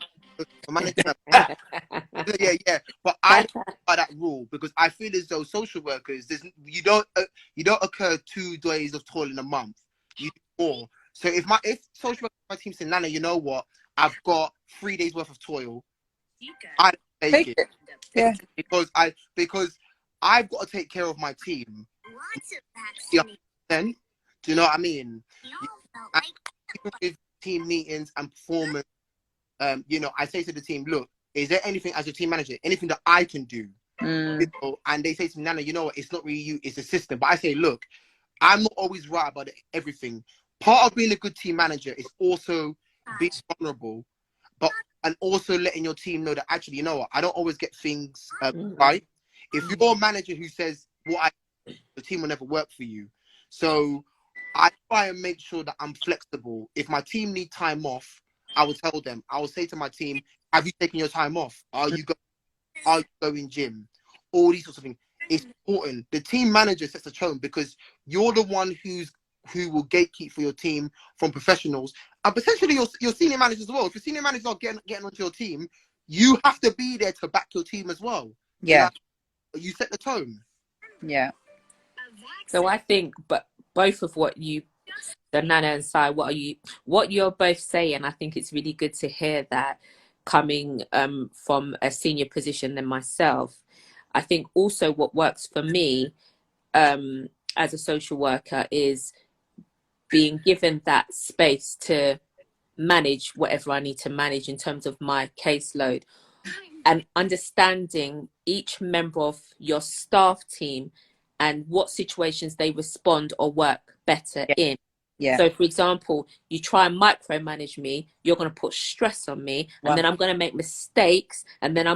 Yeah. But I don't go by that rule because I feel as though social workers, you don't occur 2 days of toil in a month. You do more. So if social worker my team say, Nana, you know what? I've got 3 days worth of toil. I take it. Yeah. Because I've got to take care of my team. Then, do you know what I mean? With team meetings and performance, you know, I say to the team, look, is there anything as a team manager, anything that I can do? You know, and they say to me, Nana, you know what, it's not really you, it's the system. But I say, look, I'm not always right about everything. Part of being a good team manager is also being vulnerable, and also letting your team know that actually, you know what, I don't always get things right. If you're a manager who says the team will never work for you. So I try and make sure that I'm flexible. If my team need time off, I will tell them. I will say to my team, have you taken your time off? Are you going gym? All these sorts of things. It's important. The team manager sets the tone because you're the one who will gatekeep for your team from professionals and potentially your senior managers as well. If your senior managers are getting onto your team, you have to be there to back your team as well. Yeah. You set the tone. Yeah. So I think, but both of what the Nana and Si, what you're both saying, I think it's really good to hear that coming from a senior position than myself. I think also what works for me as a social worker is being given that space to manage whatever I need to manage in terms of my caseload, and understanding each member of your staff team and what situations they respond or work better in. Yeah. So, for example, you try and micromanage me, you're going to put stress on me, and then I'm going to make mistakes, and then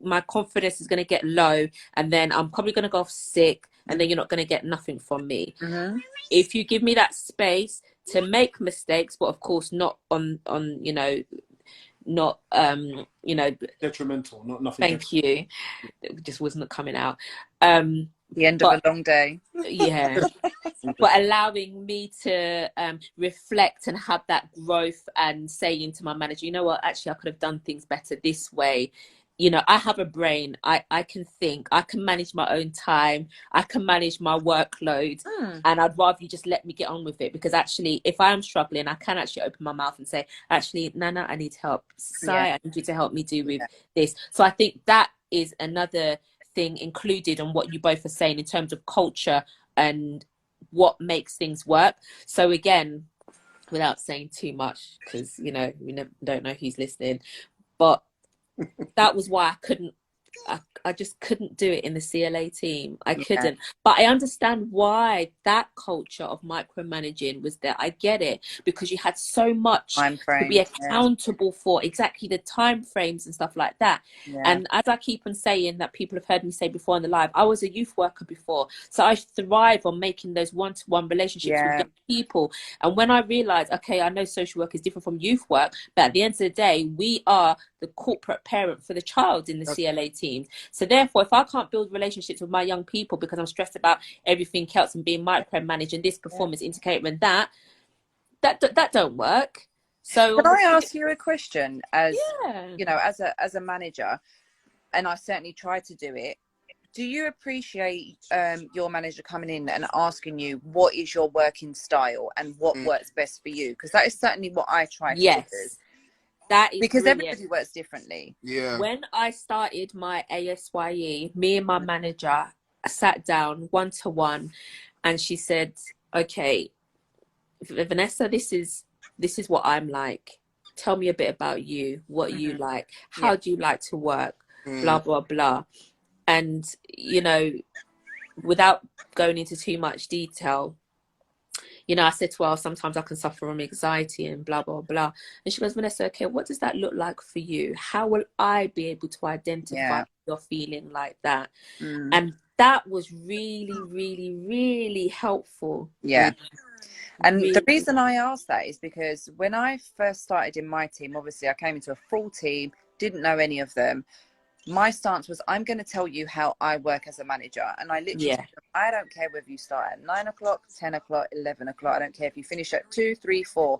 my confidence is going to get low, and then I'm probably going to go off sick, and then you're not going to get nothing from me. If you give me that space to make mistakes, but of course not on you know, not you know, detrimental, not nothing. Thank you. It just wasn't coming out. The end of a long day. Yeah. But allowing me to reflect and have that growth and saying to my manager, you know what, actually I could have done things better this way. You know, I have a brain. I can think. I can manage my own time. I can manage my workload. And I'd rather you just let me get on with it, because actually, if I'm struggling, I can actually open my mouth and say, actually, Nana, I need help. Si, I need you to help me do with this. So I think that is another thing included in what you both are saying in terms of culture and what makes things work. So again, without saying too much, because you know we don't know who's listening, but that was why I just couldn't do it in the CLA team. I couldn't. But I understand why that culture of micromanaging was there. I get it, because you had so much to be accountable for, exactly the time frames and stuff like that. And as I keep on saying, that people have heard me say before in the live, I was a youth worker before, so I thrive on making those one-to-one relationships with young people. And when I realized, okay, I know social work is different from youth work, but at the end of the day, we are the corporate parent for the child in the CLA team. So therefore, if I can't build relationships with my young people because I'm stressed about everything else and being micromanaged and this performance indicator and that don't work. So can I ask you a question, as you know, as a manager, and I certainly try to do it, do you appreciate your manager coming in and asking you what is your working style and what works best for you? Because that is certainly what I try to do. That is because brilliant. Everybody works differently. When I started my ASYE, me and my manager sat down one-to-one, and she said, okay, Vanessa, this is what I'm like. Tell me a bit about you. What you like? How do you like to work? Blah, blah, blah. And, you know, without going into too much detail, you know, I said to her, sometimes I can suffer from anxiety and blah, blah, blah. And she goes, Vanessa, okay, what does that look like for you? How will I be able to identify you're feeling like that? And that was really, really, really helpful. And the reason I asked that is because when I first started in my team, obviously I came into a full team, didn't know any of them. My stance was, I'm going to tell you how I work as a manager. And I literally said, I don't care whether you start at 9 o'clock, 10 o'clock, 11 o'clock. I don't care if you finish at 2, 3, 4.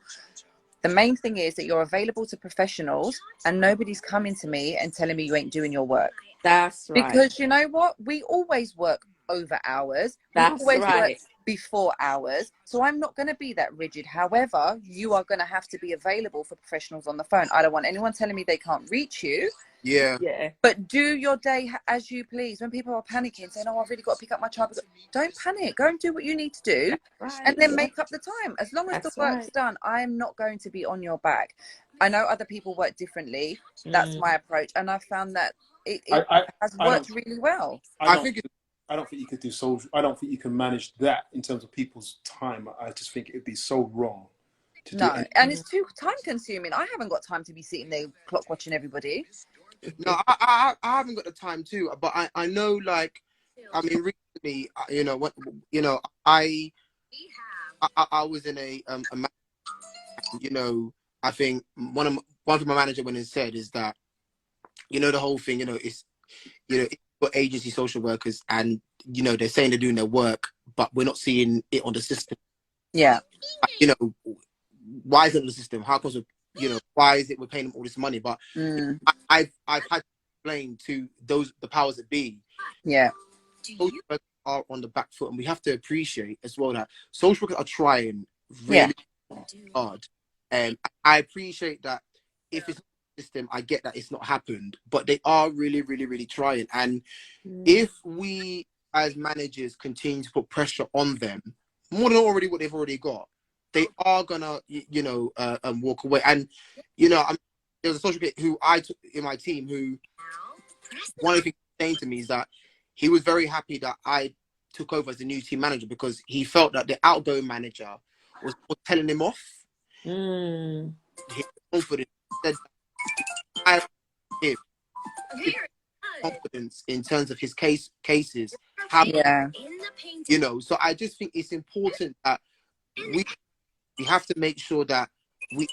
The main thing is that you're available to professionals and nobody's coming to me and telling me you ain't doing your work. That's right. Because you know what? We always work over hours. That's we always right. work before hours. So I'm not going to be that rigid. However, you are going to have to be available for professionals on the phone. I don't want anyone telling me they can't reach you. But do your day as you please. When people are panicking, saying, oh, I've really got to pick up my child, don't panic. Go and do what you need to do, and then make up the time. As long as the work's done, I am not going to be on your back. I know other people work differently. That's my approach, and I found that it has worked really well. I don't think you could do social. I don't think you can manage that in terms of people's time. I just think it'd be so wrong to do anything. And it's too time consuming. I haven't got time to be sitting there clock watching everybody. No, I haven't got the time too, but I know, like, I mean, recently, you know, what, you know, I was in a you know, I think one thing my manager went and said is that, you know, the whole thing, you know, it's, you know, for agency social workers, and you know, they're saying they're doing their work, but we're not seeing it on the system. You know, why is it on the system? How comes, you know, why is it we're paying them all this money? But I've had to explain to the powers that be. Social workers are on the back foot, and we have to appreciate as well that social workers are trying really hard. And I appreciate that. If it's not the system, I get that it's not happened, but they are really, really, really trying. And if we as managers continue to put pressure on them, more than already what they've already got, they are gonna, you know, walk away. And you know, there was a social worker who I took in my team who, one of the things he was saying to me is that he was very happy that I took over as the new team manager, because he felt that the outgoing manager was telling him off. His confidence said I give confidence in terms of his cases. You know, so I just think it's important that we have to make sure that we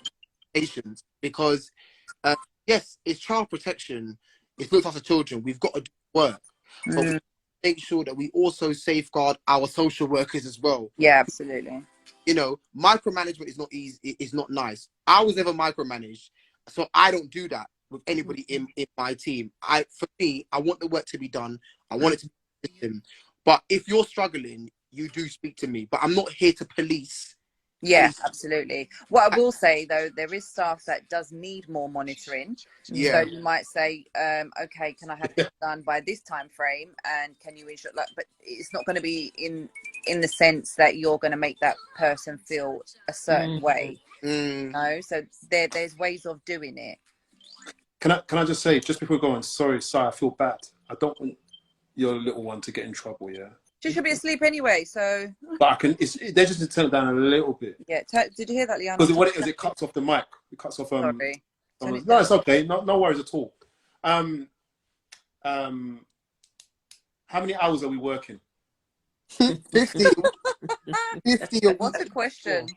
patients, because yes, it's child protection, it's looked after children, we've got to do work, but we make sure that we also safeguard our social workers as well. Absolutely. You know, micromanagement is not easy, it's not nice. I was never micromanaged, so I don't do that with anybody in my team. For me, I want the work to be done, I want it to be system. But if you're struggling, you do speak to me. But I'm not here to police Yeah, absolutely. What I will say though, there is staff that does need more monitoring. Yeah. So you might say, okay, can I have this done by this time frame, and can you ensure, like, but it's not going to be in the sense that you're going to make that person feel a certain way. No, so there's ways of doing it. Can I just say, just before we go on, sorry, I feel bad. I don't want your little one to get in trouble, yeah? She should be asleep anyway, so. But I can, they just need to turn it down a little bit. Yeah, did you hear that, Liana? Because what it is, it cuts off the mic. It cuts off, Sorry. no, it's okay. No worries at all. How many hours are we working? 50. 50 a What's the week. question?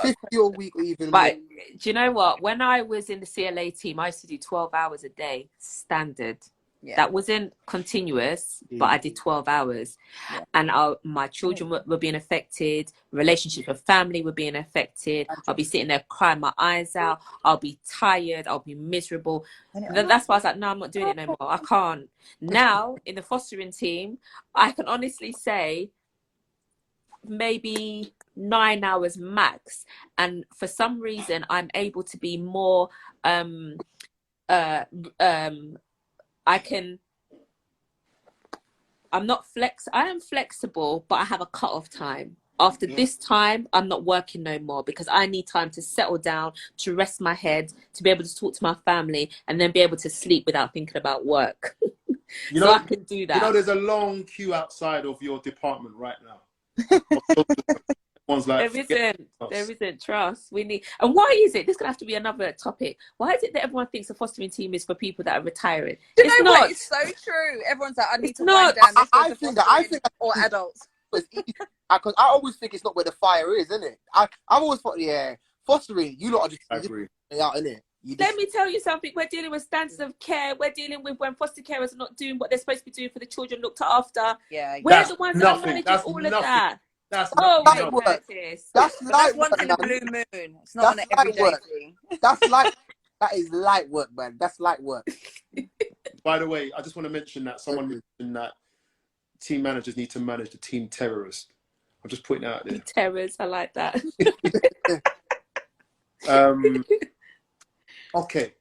50 a week or even But more. do you know what? When I was in the CLA team, I used to do 12 hours a day, standard. Yeah. That wasn't continuous, but I did 12 hours. Yeah. And my children were being affected. Relationships with family were being affected. I'll be sitting there crying my eyes out. I'll be tired. I'll be miserable. That's why I was like, no, I'm not doing it no more. I can't. Now, in the fostering team, I can honestly say maybe 9 hours max. And for some reason, I'm able to be more... I am flexible, but I have a cut-off time. After this time, I'm not working no more because I need time to settle down, to rest my head, to be able to talk to my family, and then be able to sleep without thinking about work. So I can do that. You know, there's a long queue outside of your department right now. One's like, there isn't trust. We need, and why is it? This could have to be another topic. Why is it that everyone thinks a fostering team is for people that are retiring? Do you know what? It's so true. Everyone's like, I need to wind down. I think that or adults. Because I always think it's not where the fire is, isn't it? I've always thought, fostering, you lot are just out, innit? Let me tell you something. We're dealing with standards of care. We're dealing with when foster carers are not doing what they're supposed to be doing for the children looked after. Yeah, we're the ones that are managing all of that. That's light work. That's once in a blue moon. It's not an everyday thing. That is light work, man. That's light work. By the way, I just want to mention that someone mentioned that team managers need to manage the team terrorist. I'm just putting it out there. Terrorists, I like that. Okay.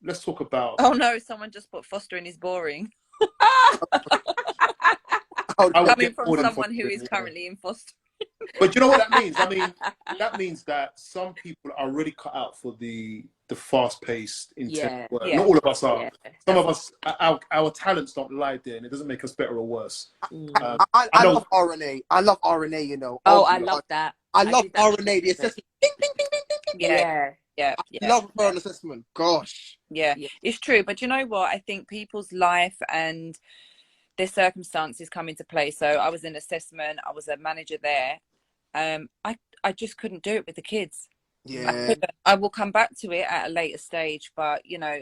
Let's talk about. Oh no! Someone just put fostering is boring. Coming from someone who is currently in foster. But you know what that means? I mean, that means that some people are really cut out for the fast-paced, intense work. Yeah. Not all of us are. Yeah. Some of us, our talents don't lie there, and it doesn't make us better or worse. I love RNA. I love RNA. You know. Oh, I love that. I love RNA. The assessment. Ding, ding, ding, ding, ding, ding. Yeah. I love referral assessment. Gosh. Yeah, it's true. But you know what? I think people's life and their circumstances come into play. So I was in assessment. I was a manager there. I just couldn't do it with the kids. Yeah. I will come back to it at a later stage, but you know,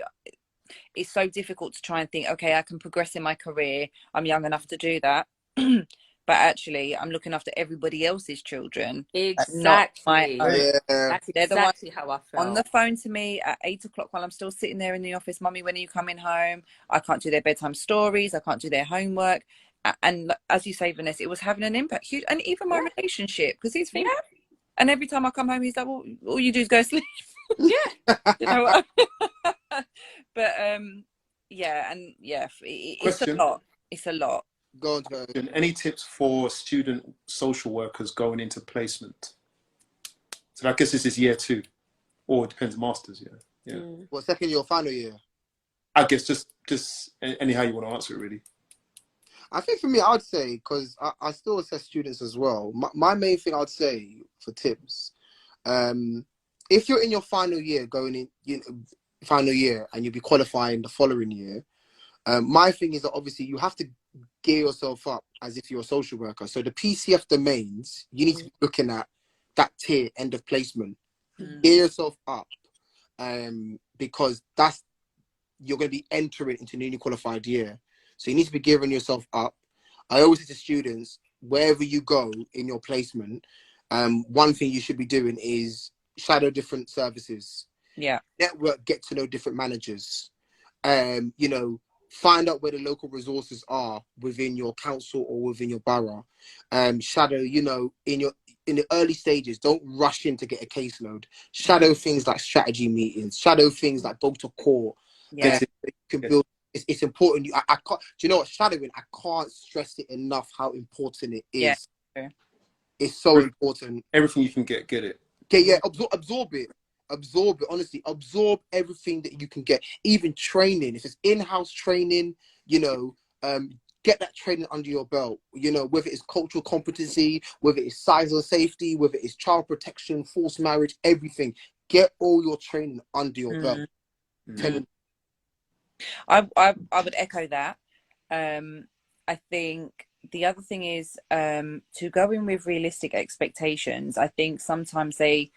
it's so difficult to try and think, okay, I can progress in my career. I'm young enough to do that. But actually, I'm looking after everybody else's children. Exactly. That's exactly how I felt. On the phone to me at 8 o'clock while I'm still sitting there in the office. Mummy, when are you coming home? I can't do their bedtime stories. I can't do their homework. And as you say, Vanessa, it was having an impact. Huge. And even my relationship, because he's thinking, and every time I come home, he's like, well, all you do is go to sleep. Yeah. You know what? But, it's a lot. It's a lot. Go on. Any tips for student social workers going into placement? So I guess this is year 2, or it depends, masters. Yeah. What, second year or final year? I guess just anyhow you want to answer it, really. I think for me, I'd say, because I still assess students as well. My main thing I'd say for tips, if you're in your final year, final year, and you'll be qualifying the following year, my thing is that obviously you have to gear yourself up as if you're a social worker. So the PCF domains, you need to be looking at that tier, end of placement. Gear yourself up, because you're going to be entering into newly qualified year. So you need to be gearing yourself up. I always say to students, wherever you go in your placement, one thing you should be doing is shadow different services. Yeah. Network, get to know different managers. Find out where the local resources are within your council or within your borough. Shadow, in in the early stages, don't rush in to get a caseload. Shadow things like strategy meetings, shadow things like go to court. Yeah. You can build. It's important. I can't. Do you know what, shadowing? I can't stress it enough how important it is. Yeah. It's so important. Everything you can get it. Yeah. Absorb it. Absorb it. Honestly, absorb everything that you can get. Even training. If it's in-house training, you know, get that training under your belt. You know, whether it's cultural competency, whether it's cyber safety, whether it's child protection, forced marriage, everything. Get all your training under your belt. I would echo that. I think the other thing is to go in with realistic expectations. I think sometimes they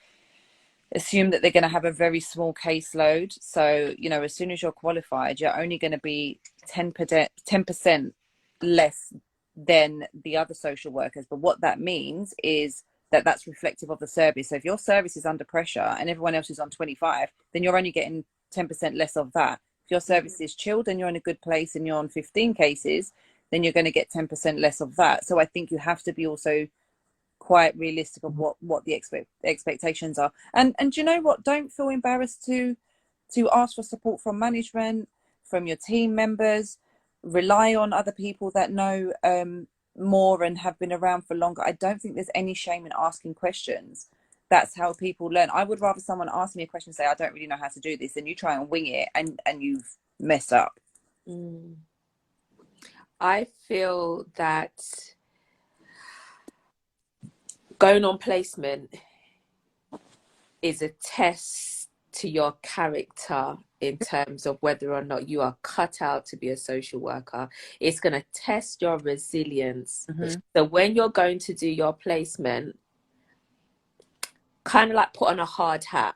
assume that they're going to have a very small caseload. So, you know, as soon as you're qualified, you're only going to be 10% less than the other social workers. But what that means is that that's reflective of the service. So if your service is under pressure and everyone else is on 25, then you're only getting 10% less of that. If your service is chilled and you're in a good place and you're on 15 cases, then you're going to get 10% less of that. So I think you have to be also quite realistic of what the expectations are. And you know what? Don't feel embarrassed to ask for support from management, from your team members. Rely on other people that know more and have been around for longer. I don't think there's any shame in asking questions. That's how people learn. I would rather someone ask me a question and say, I don't really know how to do this, than you try and wing it and you've messed up. I feel that going on placement is a test to your character in terms of whether or not you are cut out to be a social worker. It's going to test your resilience. So when you're going to do your placement, kind of like put on a hard hat.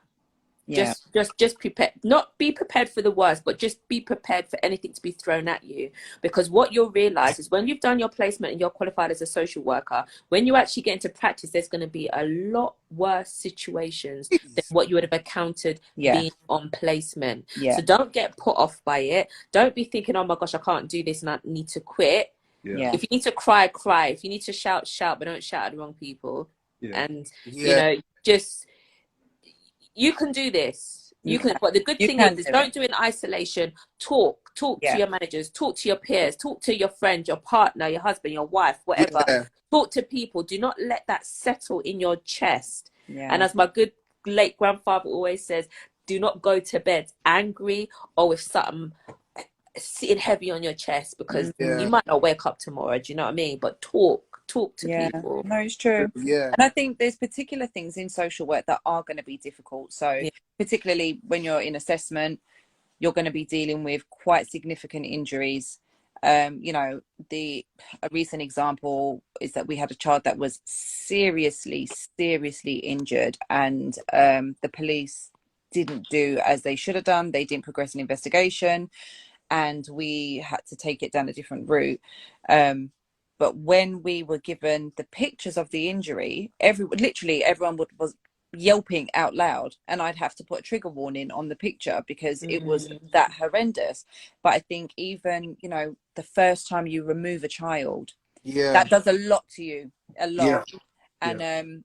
Just prepare, not be prepared for the worst, but just be prepared for anything to be thrown at you. Because what you'll realize is when you've done your placement and you're qualified as a social worker, when you actually get into practice, there's going to be a lot worse situations than what you would have encountered being on placement. So don't get put off by it. Don't be thinking, oh my gosh, I can't do this and I need to quit. If you need to cry, cry. If you need to shout, shout, but don't shout at the wrong people. And you know, just you can do this. You can. But the good thing is don't do it in isolation. Talk to your managers, talk to your peers, talk to your friend, your partner, your husband, your wife, whatever. Talk to people. Do not let that settle in your chest. And as my good late grandfather always says, do not go to bed angry or with something sitting heavy on your chest, because you might not wake up tomorrow. Do you know what I mean? But talk to people. No, it's true. And I think there's particular things in social work that are going to be difficult. So particularly when you're in assessment, you're going to be dealing with quite significant injuries. You know, a recent example is that we had a child that was seriously injured, and the police didn't do as they should have done. They didn't progress an investigation, and we had to take it down a different route. But when we were given the pictures of the injury, literally everyone was yelping out loud, and I'd have to put a trigger warning on the picture because it was that horrendous. But I think even, you know, the first time you remove a child, that does a lot to you, a lot. And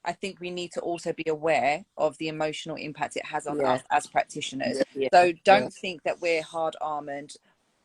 I think we need to also be aware of the emotional impact it has on us as practitioners. So don't think that we're hard-armed,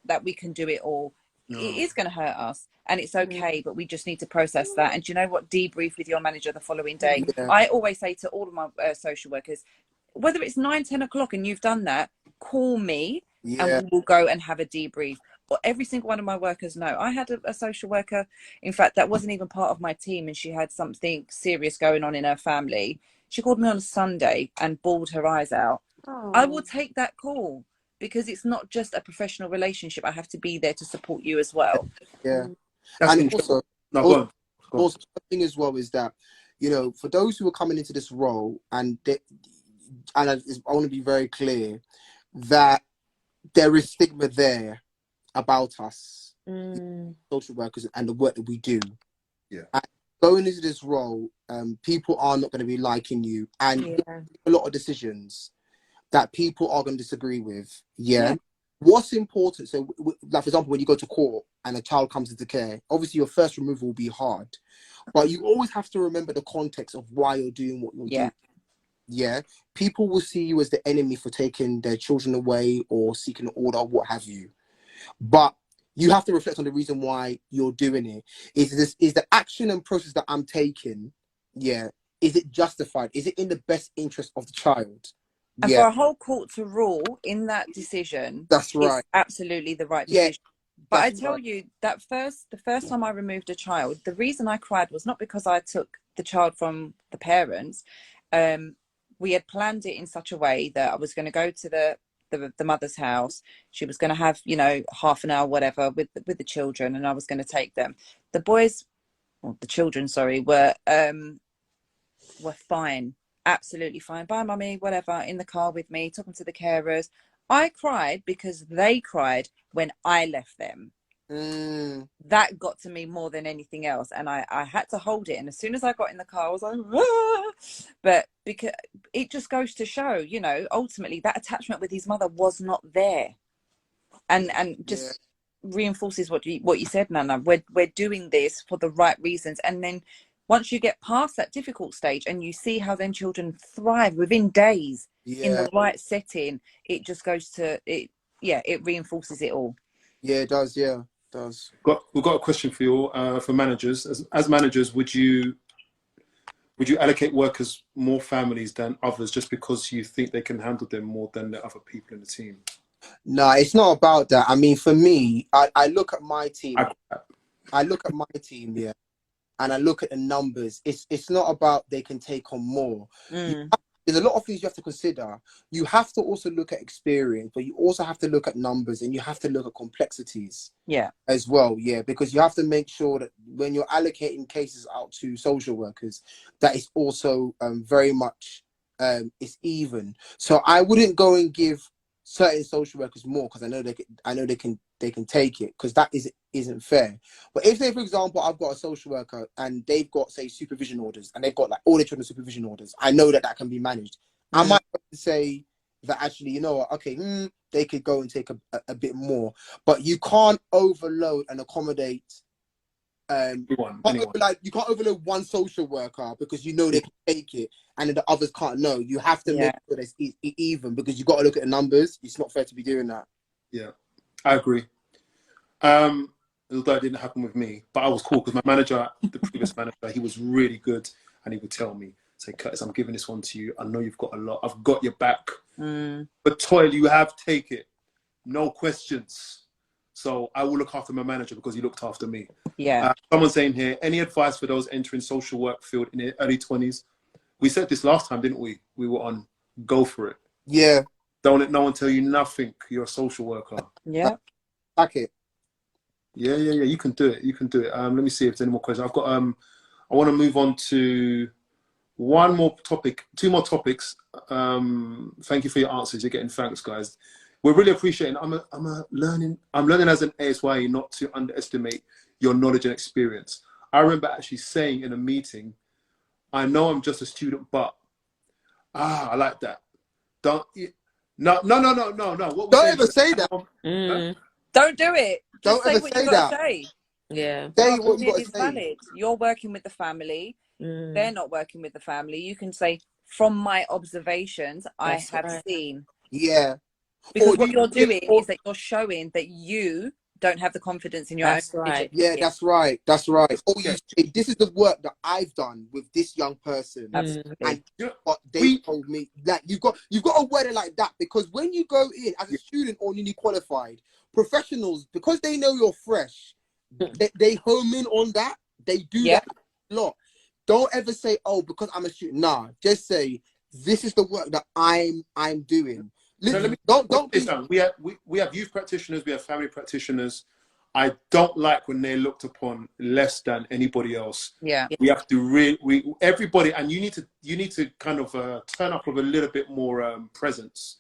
that we can do it all. It is going to hurt us, and it's okay, but we just need to process that. And do you know what? Debrief with your manager the following day. I always say to all of my social workers, whether it's 9-10 o'clock and you've done that, call me and we will go and have a debrief. Or every single one of my workers know. I had a social worker, in fact, that wasn't even part of my team, and she had something serious going on in her family. She called me on a Sunday and bawled her eyes out. I will take that call, because it's not just a professional relationship. I have to be there to support you as well. And also the thing as well is that, you know, for those who are coming into this role, and I want to be very clear that there is stigma there about us, social workers, and the work that we do. And going into this role, people are not going to be liking you, and a lot of decisions that people are going to disagree with. What's important, so like for example, when you go to court, and a child comes into care, obviously your first removal will be hard, but you always have to remember the context of why you're doing what you're doing. Yeah, people will see you as the enemy for taking their children away or seeking an order, what have you. But you have to reflect on the reason why you're doing it. Is the action and process that I'm taking, is it justified? Is it in the best interest of the child? And for a whole court to rule in that decision, that's right. Is absolutely the right decision. But I tell you that the first time I removed a child, the reason I cried was not because I took the child from the parents. We had planned it in such a way that I was going to go to the mother's house. She was going to have, you know, half an hour, whatever, with the children, and I was going to take them. The boys, or the children, sorry, were fine. Absolutely fine. Bye, mummy, whatever, in the car with me, took them to the carers. I cried because they cried when I left them. That got to me more than anything else. And I had to hold it. And as soon as I got in the car, I was like, ah! But because it just goes to show, you know, ultimately that attachment with his mother was not there. And just reinforces what you said, Nana. We're doing this for the right reasons. And then once you get past that difficult stage and you see how then children thrive within days in the right setting, it just goes to it. Yeah, it reinforces it all. Yeah, it does. Yeah, it does. We've got a question for you all, for managers. As managers, would you allocate workers more families than others just because you think they can handle them more than the other people in the team? No, it's not about that. I mean, for me, I look at my team. I look at my team, and I look at the numbers. It's not about they can take on more. There's a lot of things you have to consider. You have to also look at experience, but you also have to look at numbers, and you have to look at complexities as well. Yeah, because you have to make sure that when you're allocating cases out to social workers, that is also very much it's even. So I wouldn't go and give certain social workers more because I know they can take it, because that isn't fair. But if, say, for example, I've got a social worker and they've got, say, supervision orders, and they've got like all their children's supervision orders, I know that can be managed. I might say that actually, you know what, okay, they could go and take a bit more, but you can't overload and accommodate. You can't overload one social worker because you know they can take it, and then the others can't. No, you have to make sure that it's even, because you got to look at the numbers. It's not fair to be doing that. Yeah, I agree. Although it didn't happen with me, but I was cool because my manager, the previous manager, he was really good, and he would tell me, say, Curtis, I'm giving this one to you. I know you've got a lot. I've got your back. But Toyle, you have take it. No questions. So I will look after my manager because he looked after me. Yeah. Someone's saying here, any advice for those entering social work field in their early 20s? We said this last time, didn't we? We were on go for it. Yeah. Don't let no one tell you nothing. You're a social worker. Yeah. Back it. Yeah. You can do it. You can do it. Let me see if there's any more questions. I've got. I want to move on to one more topic, two more topics. Thank you for your answers. You're getting thanks, guys. We're really appreciating. I'm learning as an ASYE not to underestimate your knowledge and experience. I remember actually saying in a meeting, I know I'm just a student, but I like that. No. What don't ever say that. Don't do it. Don't ever say that. Yeah. Say what you got to say. Valid. You're working with the family. They're not working with the family. You can say, from my observations, I have seen. Yeah. Because what you're doing is that you're showing that you don't have the confidence in your own decision. Yeah, that's right. Or you say, this is the work that I've done with this young person. Absolutely. And what they told me, that you've got to word it like that, because when you go in as a student or newly qualified, professionals, because they know you're fresh, they home in on that. They do that a lot. Don't ever say, oh, because I'm a student. Nah, just say, this is the work that I'm doing. Listen, don't be... We have youth practitioners, we have family practitioners. I don't like when they're looked upon less than anybody else. Yeah, we have to everybody, and you need to kind of turn up with a little bit more presence.